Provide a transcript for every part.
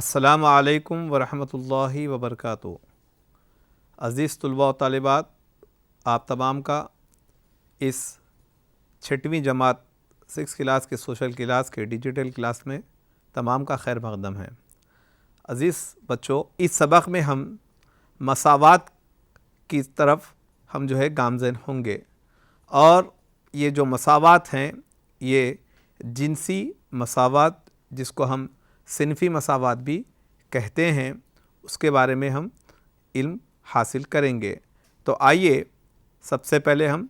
السلام علیکم ورحمۃ اللہ وبرکاتہ۔ عزیز طلباء و طالبات، آپ تمام کا اس 6ویں جماعت 6 کلاس کے سوشل کلاس کے ڈیجیٹل کلاس میں تمام کا خیر مقدم ہے۔ عزیز بچوں، اس سبق میں ہم مساوات کی طرف ہم گامزن ہوں گے، اور یہ جو مساوات ہیں یہ جنسی مساوات، جس کو ہم صنفی مساوات بھی کہتے ہیں، اس کے بارے میں ہم علم حاصل کریں گے۔ تو آئیے سب سے پہلے ہم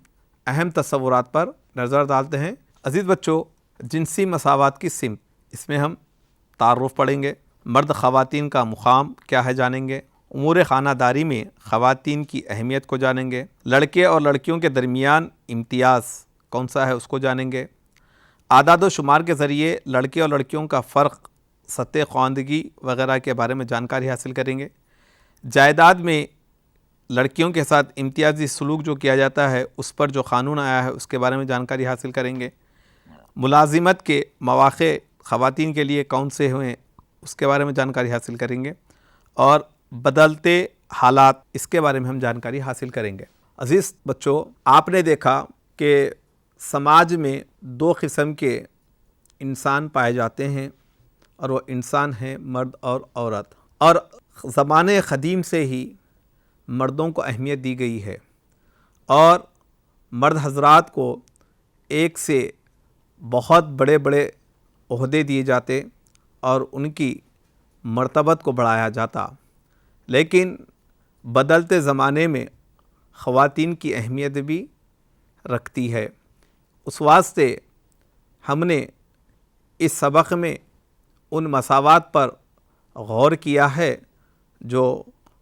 اہم تصورات پر نظر ڈالتے ہیں۔ عزیز بچوں، جنسی مساوات کی سمت، اس میں ہم تعارف پڑھیں گے، مرد خواتین کا مقام کیا ہے جانیں گے، امور خانہ داری میں خواتین کی اہمیت کو جانیں گے، لڑکے اور لڑکیوں کے درمیان امتیاز کون سا ہے اس کو جانیں گے، اعداد و شمار کے ذریعے لڑکے اور لڑکیوں کا فرق، سطح خواندگی وغیرہ کے بارے میں جانکاری حاصل کریں گے، جائیداد میں لڑکیوں کے ساتھ امتیازی سلوک جو کیا جاتا ہے اس پر جو قانون آیا ہے اس کے بارے میں جانکاری حاصل کریں گے، ملازمت کے مواقع خواتین کے لیے کون سے ہوئے اس کے بارے میں جانکاری حاصل کریں گے، اور بدلتے حالات، اس کے بارے میں ہم جانکاری حاصل کریں گے۔ عزیز بچوں، آپ نے دیکھا کہ سماج میں 2 قسم کے انسان پائے جاتے ہیں، اور وہ انسان ہیں مرد اور عورت، اور زمانے قدیم سے ہی مردوں کو اہمیت دی گئی ہے، اور مرد حضرات کو ایک سے بہت بڑے بڑے عہدے دیے جاتے اور ان کی مرتبت کو بڑھایا جاتا، لیکن بدلتے زمانے میں خواتین کی اہمیت بھی رکھتی ہے۔ اس واسطے ہم نے اس سبق میں ان مساوات پر غور کیا ہے جو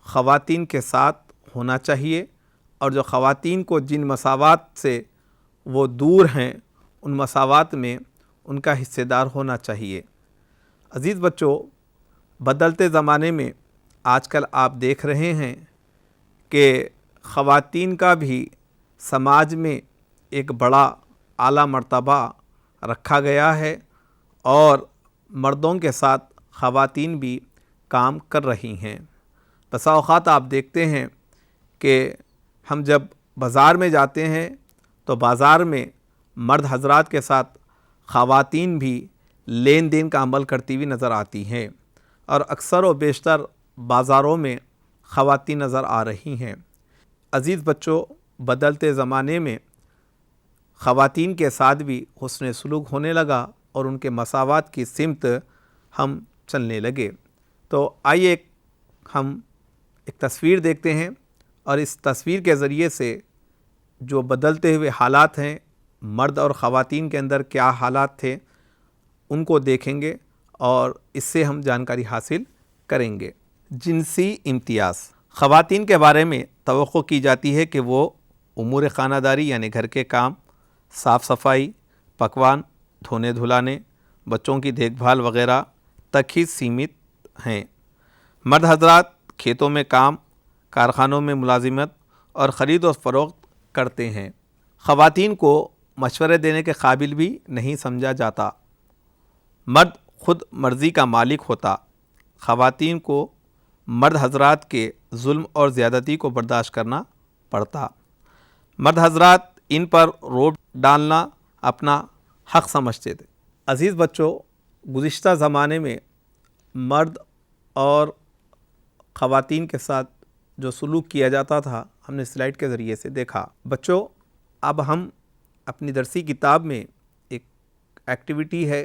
خواتین کے ساتھ ہونا چاہیے، اور جو خواتین کو جن مساوات سے وہ دور ہیں ان مساوات میں ان کا حصہ دار ہونا چاہیے۔ عزیز بچوں، بدلتے زمانے میں آج کل آپ دیکھ رہے ہیں کہ خواتین کا بھی سماج میں ایک بڑا اعلیٰ مرتبہ رکھا گیا ہے، اور مردوں کے ساتھ خواتین بھی کام کر رہی ہیں۔ بسا اوقات آپ دیکھتے ہیں کہ ہم جب بازار میں جاتے ہیں تو بازار میں مرد حضرات کے ساتھ خواتین بھی لین دین کا عمل کرتی ہوئی نظر آتی ہیں، اور اکثر و بیشتر بازاروں میں خواتین نظر آ رہی ہیں۔ عزیز بچوں، بدلتے زمانے میں خواتین کے ساتھ بھی حسن سلوک ہونے لگا، اور ان کے مساوات کی سمت ہم چلنے لگے۔ تو آئیے ہم ایک تصویر دیکھتے ہیں، اور اس تصویر کے ذریعے سے جو بدلتے ہوئے حالات ہیں، مرد اور خواتین کے اندر کیا حالات تھے ان کو دیکھیں گے، اور اس سے ہم جانکاری حاصل کریں گے۔ جنسی امتیاز، خواتین کے بارے میں توقع کی جاتی ہے کہ وہ امور خانہ داری یعنی گھر کے کام، صاف صفائی، پکوان، دھونے دھلانے، بچوں کی دیکھ بھال وغیرہ تک ہی سیمت ہیں۔ مرد حضرات کھیتوں میں کام، کارخانوں میں ملازمت اور خرید و فروخت کرتے ہیں۔ خواتین کو مشورے دینے کے قابل بھی نہیں سمجھا جاتا۔ مرد خود مرضی کا مالک ہوتا، خواتین کو مرد حضرات کے ظلم اور زیادتی کو برداشت کرنا پڑتا۔ مرد حضرات ان پر روب ڈالنا اپنا حق سمجھتے تھے۔ عزیز بچوں، گزشتہ زمانے میں مرد اور خواتین کے ساتھ جو سلوک کیا جاتا تھا ہم نے سلائیڈ کے ذریعے سے دیکھا۔ بچوں، اب ہم اپنی درسی کتاب میں ایک ایکٹیویٹی ہے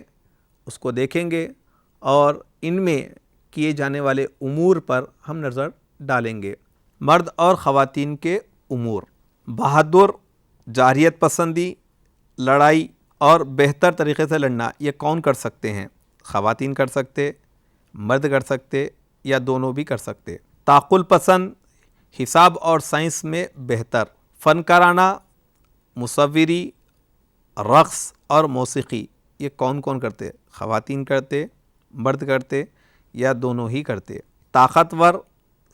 اس کو دیکھیں گے، اور ان میں کیے جانے والے امور پر ہم نظر ڈالیں گے۔ مرد اور خواتین کے امور، بہادر، جارحیت پسندی، لڑائی اور بہتر طریقے سے لڑنا، یہ کون کر سکتے ہیں؟ خواتین کر سکتے، مرد کر سکتے، یا دونوں بھی کر سکتے۔ تعقل پسند، حساب اور سائنس میں بہتر، فنکارانہ، مصوری، رقص اور موسیقی، یہ کون کرتے؟ خواتین کرتے، مرد کرتے، یا دونوں ہی کرتے۔ طاقتور،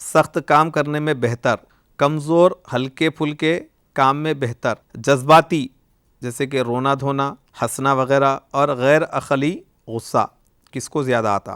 سخت کام کرنے میں بہتر، کمزور، ہلکے پھلکے کام میں بہتر، جذباتی جیسے کہ رونا دھونا، ہنسنا وغیرہ، اور غیر عقلی غصہ، کس کو زیادہ آتا؟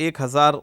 1000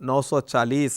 940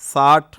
60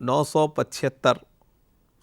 975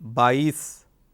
22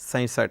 67।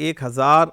1000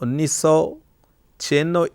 1996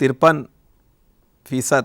53%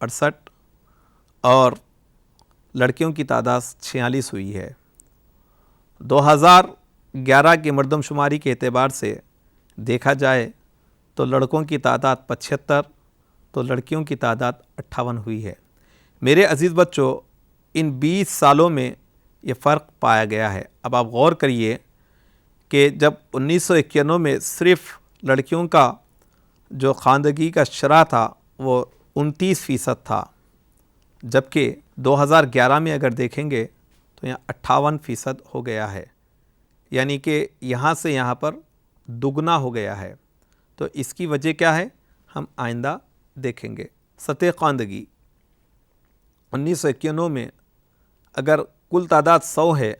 68 اور لڑکیوں کی تعداد 46 ہوئی ہے۔ 2011 کی مردم شماری کے اعتبار سے دیکھا جائے تو لڑکوں کی تعداد 75 تو لڑکیوں کی تعداد 58 ہوئی ہے۔ میرے عزیز بچوں، ان 20 سالوں میں یہ فرق پایا گیا ہے۔ اب آپ غور کریے کہ جب 1991 میں صرف لڑکیوں کا جو خواندگی کا شرح تھا وہ 29% تھا، جبکہ 2011 میں اگر دیکھیں گے تو یہاں 58% ہو گیا ہے، یعنی کہ یہاں سے یہاں پر دگنا ہو گیا ہے۔ تو اس کی وجہ کیا ہے ہم آئندہ دیکھیں گے۔ سطح خواندگی 1991 میں اگر کل تعداد 100 ہے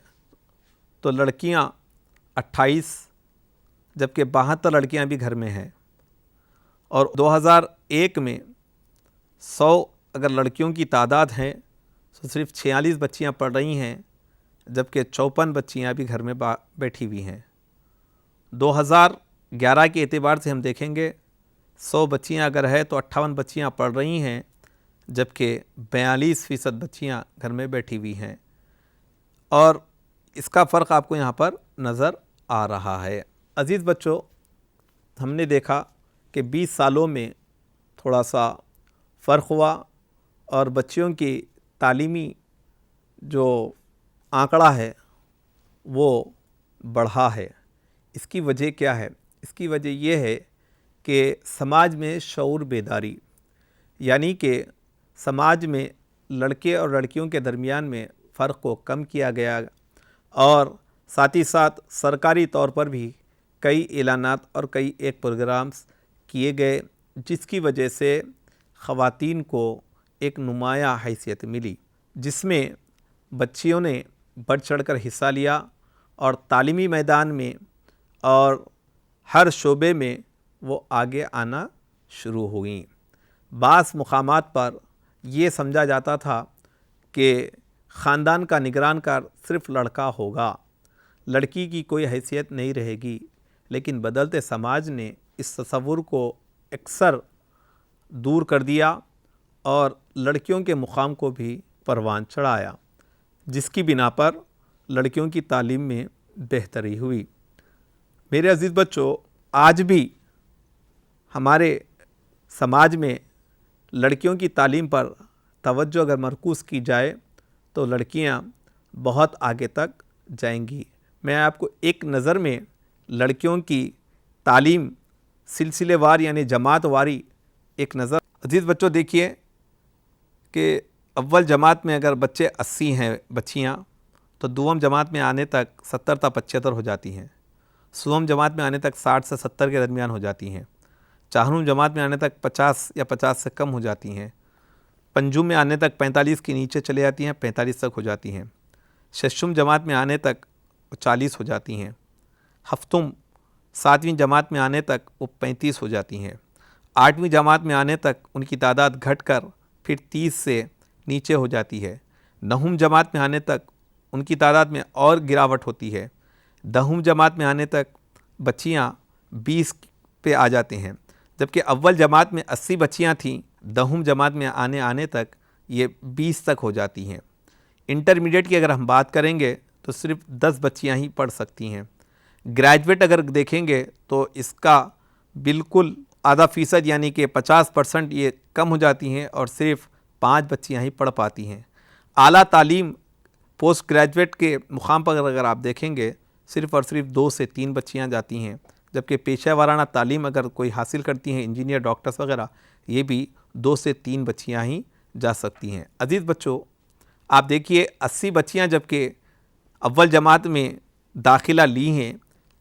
تو لڑکیاں 28 جبکہ 72 لڑکیاں بھی گھر میں ہیں، اور 2001 میں 100 اگر لڑکیوں کی تعداد ہے تو صرف 46 بچیاں پڑھ رہی ہیں، جبکہ 54 بچیاں بھی گھر میں بیٹھی ہوئی ہیں۔ 2011 کے اعتبار سے ہم دیکھیں گے 100 بچیاں اگر ہے تو 58 بچیاں پڑھ رہی ہیں، جبکہ 42% بچیاں گھر میں بیٹھی ہوئی ہیں، اور اس کا فرق آپ کو یہاں پر نظر آ رہا ہے۔ عزیز بچوں، ہم نے دیکھا کہ 20 سالوں میں تھوڑا سا فرق ہوا اور بچیوں کی تعلیمی جو آنکڑا ہے وہ بڑھا ہے۔ اس کی وجہ کیا ہے؟ اس کی وجہ یہ ہے کہ سماج میں شعور بیداری، یعنی کہ سماج میں لڑکے اور لڑکیوں کے درمیان میں فرق کو کم کیا گیا، اور ساتھ ہی ساتھ سرکاری طور پر بھی کئی اعلانات اور کئی ایک پروگرامز کیے گئے، جس کی وجہ سے خواتین کو ایک نمایاں حیثیت ملی، جس میں بچیوں نے بڑھ چڑھ کر حصہ لیا اور تعلیمی میدان میں اور ہر شعبے میں وہ آگے آنا شروع ہوئیں۔ بعض مقامات پر یہ سمجھا جاتا تھا کہ خاندان کا نگران کار صرف لڑکا ہوگا، لڑکی کی کوئی حیثیت نہیں رہے گی، لیکن بدلتے سماج نے اس تصور کو اکثر دور کر دیا اور لڑکیوں کے مقام کو بھی پروان چڑھایا، جس کی بنا پر لڑکیوں کی تعلیم میں بہتری ہوئی۔ میرے عزیز بچوں، آج بھی ہمارے سماج میں لڑکیوں کی تعلیم پر توجہ اگر مرکوز کی جائے تو لڑکیاں بہت آگے تک جائیں گی۔ میں آپ کو ایک نظر میں لڑکیوں کی تعلیم سلسلے وار یعنی جماعت واری ایک نظر۔ عزیز بچوں، دیکھیے کہ اول جماعت میں اگر بچے 80 ہیں بچیاں، تو دوم جماعت میں آنے تک 70 تا 75 ہو جاتی ہیں، سوم جماعت میں آنے تک 60 سے 70 کے درمیان ہو جاتی ہیں، چہارم جماعت میں آنے تک 50 یا 50 سے کم ہو جاتی ہیں، پنجم میں آنے تک 45 کے نیچے چلے جاتی ہیں، 45 تک ہو جاتی ہیں، ششم جماعت میں آنے تک 40 ہو جاتی ہیں، ہفتم 7ویں جماعت میں آنے تک وہ 35 ہو جاتی ہیں، 8ویں جماعت میں آنے تک ان کی تعداد گھٹ کر پھر 30 سے نیچے ہو جاتی ہے، 9ویں جماعت میں آنے تک ان کی تعداد میں اور گراوٹ ہوتی ہے، 10ویں جماعت میں آنے تک بچیاں 20 پہ آ جاتے ہیں، جبکہ اول جماعت میں 80 بچیاں تھیں، 10ویں جماعت میں آنے تک یہ 20 تک ہو جاتی ہیں۔ انٹرمیڈیٹ کی اگر ہم بات کریں گے تو صرف 10 بچیاں ہی پڑھ سکتی ہیں۔ گریجویٹ اگر دیکھیں گے تو اس کا بالکل آدھا فیصد یعنی کہ 50% یہ کم ہو جاتی ہیں اور صرف 5 بچیاں ہی پڑھ پاتی ہیں۔ اعلیٰ تعلیم پوسٹ گریجویٹ کے مقام پر اگر آپ دیکھیں گے صرف اور صرف 2 سے 3 بچیاں جاتی ہیں، جبکہ پیشہ ورانہ تعلیم اگر کوئی حاصل کرتی ہیں انجینئر ڈاکٹرز وغیرہ، یہ بھی 2 سے 3 بچیاں ہی جا سکتی ہیں۔ عزیز بچوں، آپ دیکھیے 80 بچیاں جبکہ اول جماعت میں داخلہ لی ہیں،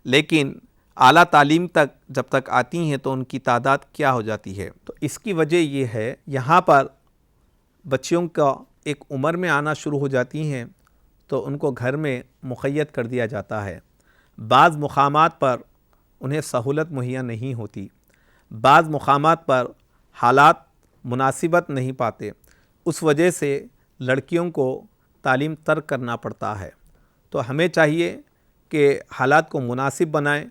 لیکن اعلیٰ تعلیم تک جب تک آتی ہیں تو ان کی تعداد کیا ہو جاتی ہے؟ تو اس کی وجہ یہ ہے یہاں پر بچیوں کا ایک عمر میں آنا شروع ہو جاتی ہیں تو ان کو گھر میں مقید کر دیا جاتا ہے۔ بعض مقامات پر انہیں سہولت مہیا نہیں ہوتی، بعض مقامات پر حالات مناسبت نہیں پاتے، اس وجہ سے لڑکیوں کو تعلیم ترک کرنا پڑتا ہے۔ تو ہمیں چاہیے کہ حالات کو مناسب بنائیں،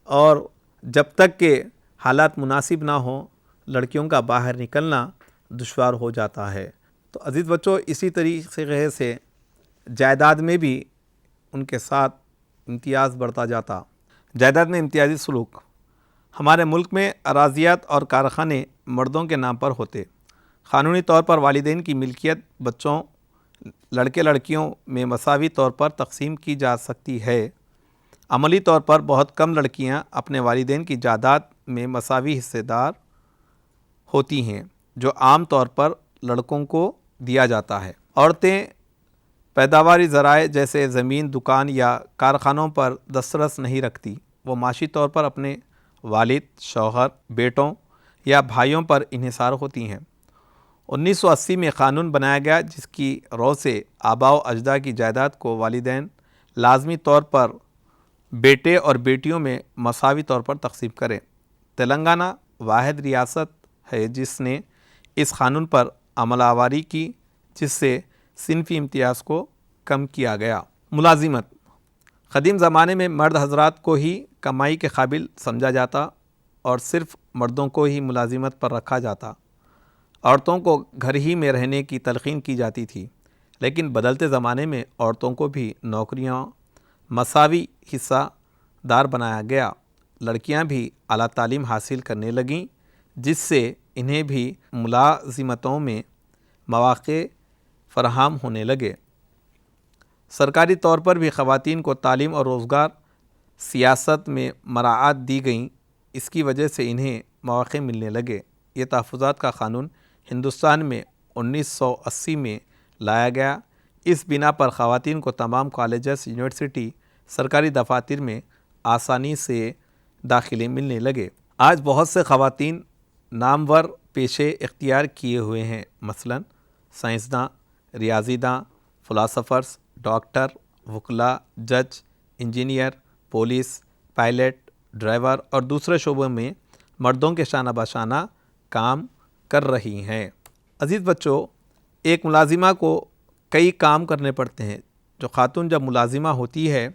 اور جب تک کہ حالات مناسب نہ ہوں لڑکیوں کا باہر نکلنا دشوار ہو جاتا ہے۔ تو عزیز بچوں، اسی طریقے سے جائیداد میں بھی ان کے ساتھ امتیاز بڑھتا جاتا۔ جائیداد میں امتیازی سلوک۔ ہمارے ملک میں اراضیات اور کارخانے مردوں کے نام پر ہوتے۔ قانونی طور پر والدین کی ملکیت بچوں لڑکے لڑکیوں میں مساوی طور پر تقسیم کی جا سکتی ہے۔ عملی طور پر بہت کم لڑکیاں اپنے والدین کی جائیداد میں مساوی حصے دار ہوتی ہیں، جو عام طور پر لڑکوں کو دیا جاتا ہے۔ عورتیں پیداواری ذرائع جیسے زمین، دکان یا کارخانوں پر دسترس نہیں رکھتی۔ وہ معاشی طور پر اپنے والد، شوہر، بیٹوں یا بھائیوں پر انحصار ہوتی ہیں۔ 1980 میں قانون بنایا گیا جس کی رو سے آباء و اجداد کی جائیداد کو والدین لازمی طور پر بیٹے اور بیٹیوں میں مساوی طور پر تقسیم کریں۔ تلنگانہ واحد ریاست ہے جس نے اس قانون پر عمل آوری کی، جس سے صنفی امتیاز کو کم کیا گیا۔ ملازمت۔ قدیم زمانے میں مرد حضرات کو ہی کمائی کے قابل سمجھا جاتا اور صرف مردوں کو ہی ملازمت پر رکھا جاتا۔ عورتوں کو گھر ہی میں رہنے کی تلقین کی جاتی تھی، لیکن بدلتے زمانے میں عورتوں کو بھی نوکریاں مساوی حصہ دار بنایا گیا۔ لڑکیاں بھی اعلیٰ تعلیم حاصل کرنے لگیں، جس سے انہیں بھی ملازمتوں میں مواقع فراہم ہونے لگے۔ سرکاری طور پر بھی خواتین کو تعلیم اور روزگار سیاست میں مراعات دی گئیں، اس کی وجہ سے انہیں مواقع ملنے لگے۔ یہ تحفظات کا قانون ہندوستان میں 1980 میں لایا گیا۔ اس بنا پر خواتین کو تمام کالجز، یونیورسٹی، سرکاری دفاتر میں آسانی سے داخلے ملنے لگے۔ آج بہت سے خواتین نامور پیشے اختیار کیے ہوئے ہیں، مثلاً سائنسداں، ریاضی داں، فلاسفرز، ڈاکٹر، وکلاء، جج، انجینئر، پولیس، پائلٹ، ڈرائیور اور دوسرے شعبوں میں مردوں کے شانہ بشانہ کام کر رہی ہیں۔ عزیز بچوں، ایک ملازمہ کو کئی کام کرنے پڑتے ہیں۔ جو خاتون جب ملازمہ ہوتی ہے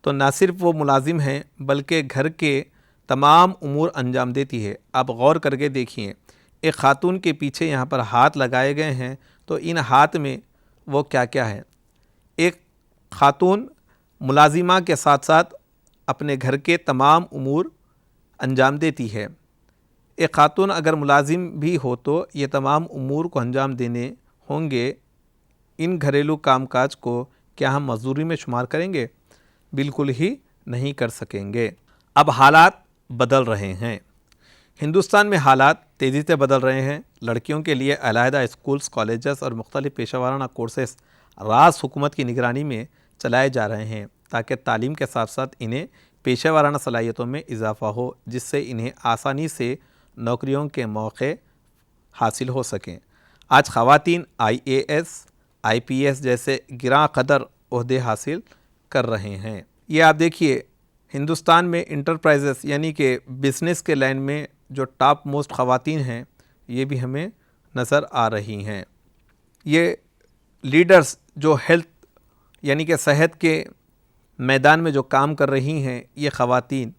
تو نہ صرف وہ ملازم ہیں بلکہ گھر کے تمام امور انجام دیتی ہے۔ آپ غور کر کے دیکھیے، ایک خاتون کے پیچھے یہاں پر ہاتھ لگائے گئے ہیں، تو ان ہاتھ میں وہ کیا کیا ہے؟ ایک خاتون ملازمہ کے ساتھ ساتھ اپنے گھر کے تمام امور انجام دیتی ہے۔ ایک خاتون اگر ملازم بھی ہو تو یہ تمام امور کو انجام دینے ہوں گے۔ ان گھریلو کام کاج کو کیا ہم مزدوری میں شمار کریں گے؟ بالکل ہی نہیں کر سکیں گے۔ اب حالات بدل رہے ہیں۔ ہندوستان میں حالات تیزی سے بدل رہے ہیں۔ لڑکیوں کے لیے علیحدہ اسکولز، کالجز اور مختلف پیشہ ورانہ کورسز راز حکومت کی نگرانی میں چلائے جا رہے ہیں تاکہ تعلیم کے ساتھ ساتھ انہیں پیشہ ورانہ صلاحیتوں میں اضافہ ہو، جس سے انہیں آسانی سے نوکریوں کے موقع حاصل ہو سکیں۔ آج خواتین IAS، IPS جیسے گراں قدر عہدے حاصل کر رہے ہیں۔ یہ آپ دیکھیے، ہندوستان میں انٹرپرائزز یعنی کہ بزنس کے لائن میں جو ٹاپ موسٹ خواتین ہیں، یہ بھی ہمیں نظر آ رہی ہیں۔ یہ لیڈرز جو ہیلتھ یعنی کہ صحت کے میدان میں جو کام کر رہی ہیں، یہ خواتین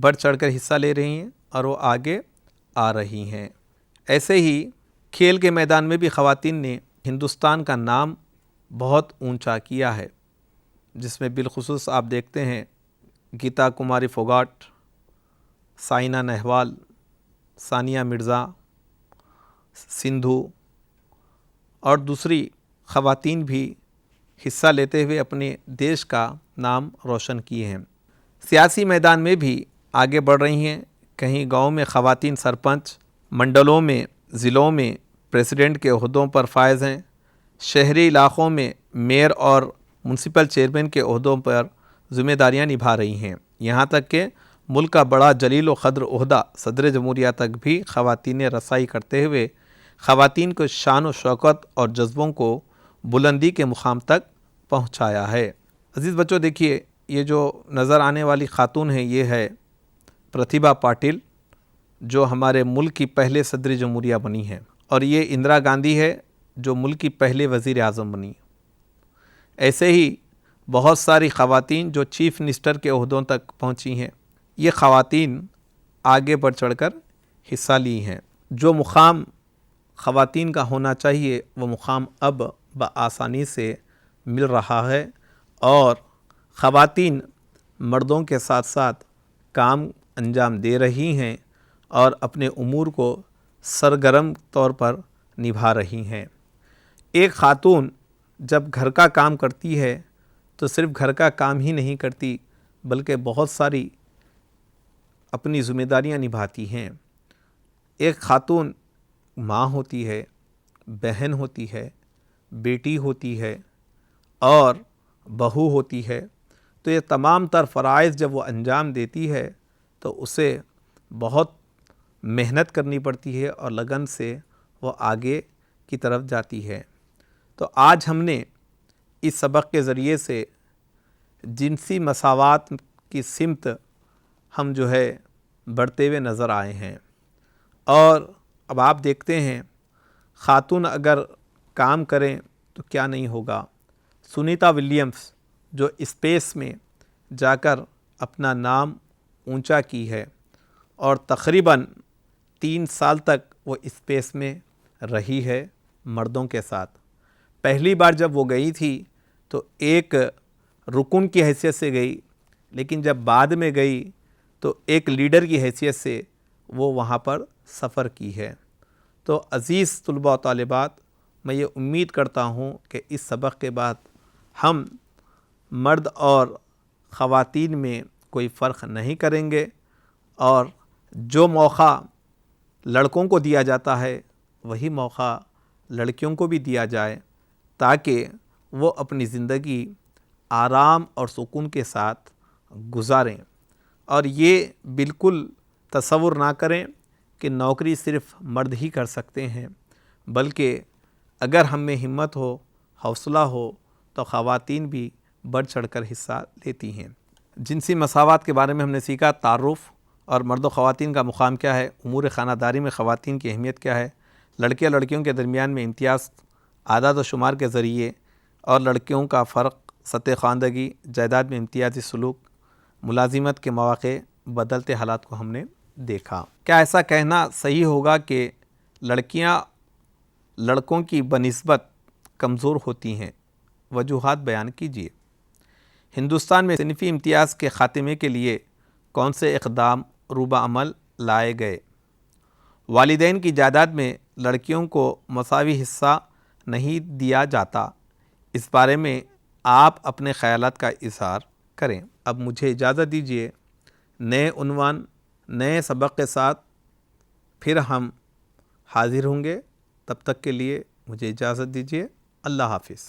بڑھ چڑھ کر حصہ لے رہی ہیں اور وہ آگے آ رہی ہیں۔ ایسے ہی کھیل کے میدان میں بھی خواتین نے ہندوستان کا نام بہت اونچا کیا ہے، جس میں بالخصوص آپ دیکھتے ہیں گیتا کماری فوگاٹ، سائنا نہوال، ثانیہ مرزا، سندھو اور دوسری خواتین بھی حصہ لیتے ہوئے اپنے دیش کا نام روشن کیے ہیں۔ سیاسی میدان میں بھی آگے بڑھ رہی ہیں۔ کہیں گاؤں میں خواتین سرپنچ، منڈلوں میں، ضلعوں میں پریزیڈنٹ کے عہدوں پر فائز ہیں۔ شہری علاقوں میں میئر اور میونسپل چیئرمین کے عہدوں پر ذمہ داریاں نبھا رہی ہیں۔ یہاں تک کہ ملک کا بڑا جلیل و قدر عہدہ صدر جمہوریہ تک بھی خواتین نے رسائی کرتے ہوئے خواتین کو شان و شوکت اور جذبوں کو بلندی کے مقام تک پہنچایا ہے۔ عزیز بچوں، دیکھیے، یہ جو نظر آنے والی خاتون ہے، یہ ہے پرتیبھا پاٹل، جو ہمارے ملک کی پہلے صدر جمہوریہ بنی ہے، اور یہ اندرا گاندھی ہے جو ملک کی پہلے وزیر اعظم بنی۔ ایسے ہی بہت ساری خواتین جو چیف منسٹر کے عہدوں تک پہنچی ہیں، یہ خواتین آگے بڑھ چڑھ کر حصہ لی ہیں۔ جو مقام خواتین کا ہونا چاہیے وہ مقام اب بآسانی سے مل رہا ہے، اور خواتین مردوں کے ساتھ ساتھ کام انجام دے رہی ہیں اور اپنے امور کو سرگرم طور پر نبھا رہی ہیں۔ ایک خاتون جب گھر کا کام کرتی ہے تو صرف گھر کا کام ہی نہیں کرتی بلکہ بہت ساری اپنی ذمہ داریاں نبھاتی ہیں۔ ایک خاتون ماں ہوتی ہے، بہن ہوتی ہے، بیٹی ہوتی ہے اور بہو ہوتی ہے، تو یہ تمام تر فرائض جب وہ انجام دیتی ہے تو اسے بہت محنت کرنی پڑتی ہے اور لگن سے وہ آگے کی طرف جاتی ہے۔ تو آج ہم نے اس سبق کے ذریعے سے جنسی مساوات کی سمت ہم بڑھتے ہوئے نظر آئے ہیں، اور اب آپ دیکھتے ہیں خاتون اگر کام کریں تو کیا نہیں ہوگا۔ سنیتا ولیمز جو اسپیس میں جا کر اپنا نام اونچا کی ہے اور تقریباً 3 سال تک وہ اسپیس میں رہی ہے مردوں کے ساتھ۔ پہلی بار جب وہ گئی تھی تو ایک رکن کی حیثیت سے گئی، لیکن جب بعد میں گئی تو ایک لیڈر کی حیثیت سے وہ وہاں پر سفر کی ہے۔ تو عزیز طلباء و طالبات، میں یہ امید کرتا ہوں کہ اس سبق کے بعد ہم مرد اور خواتین میں کوئی فرق نہیں کریں گے، اور جو موقع لڑکوں کو دیا جاتا ہے وہی موقع لڑکیوں کو بھی دیا جائے، تاکہ وہ اپنی زندگی آرام اور سکون کے ساتھ گزاریں، اور یہ بالکل تصور نہ کریں کہ نوکری صرف مرد ہی کر سکتے ہیں، بلکہ اگر ہم میں ہمت ہو، حوصلہ ہو، تو خواتین بھی بڑھ چڑھ کر حصہ لیتی ہیں۔ جنسی مساوات کے بارے میں ہم نے سیکھا، تعارف اور مرد و خواتین کا مقام کیا ہے، امور خانہ داری میں خواتین کی اہمیت کیا ہے، لڑکے اور لڑکیوں کے درمیان میں امتیاز اعداد و شمار کے ذریعے اور لڑکیوں کا فرق، سطح خواندگی، جائیداد میں امتیازی سلوک، ملازمت کے مواقع، بدلتے حالات کو ہم نے دیکھا۔ کیا ایسا کہنا صحیح ہوگا کہ لڑکیاں لڑکوں کی بنسبت کمزور ہوتی ہیں؟ وجوہات بیان کیجیے۔ ہندوستان میں صنفی امتیاز کے خاتمے کے لیے کون سے اقدام روبہ عمل لائے گئے؟ والدین کی جائیداد میں لڑکیوں کو مساوی حصہ نہیں دیا جاتا، اس بارے میں آپ اپنے خیالات کا اظہار کریں۔ اب مجھے اجازت دیجیے، نئے عنوان، نئے سبق کے ساتھ پھر ہم حاضر ہوں گے۔ تب تک کے لیے مجھے اجازت دیجیے۔ اللہ حافظ۔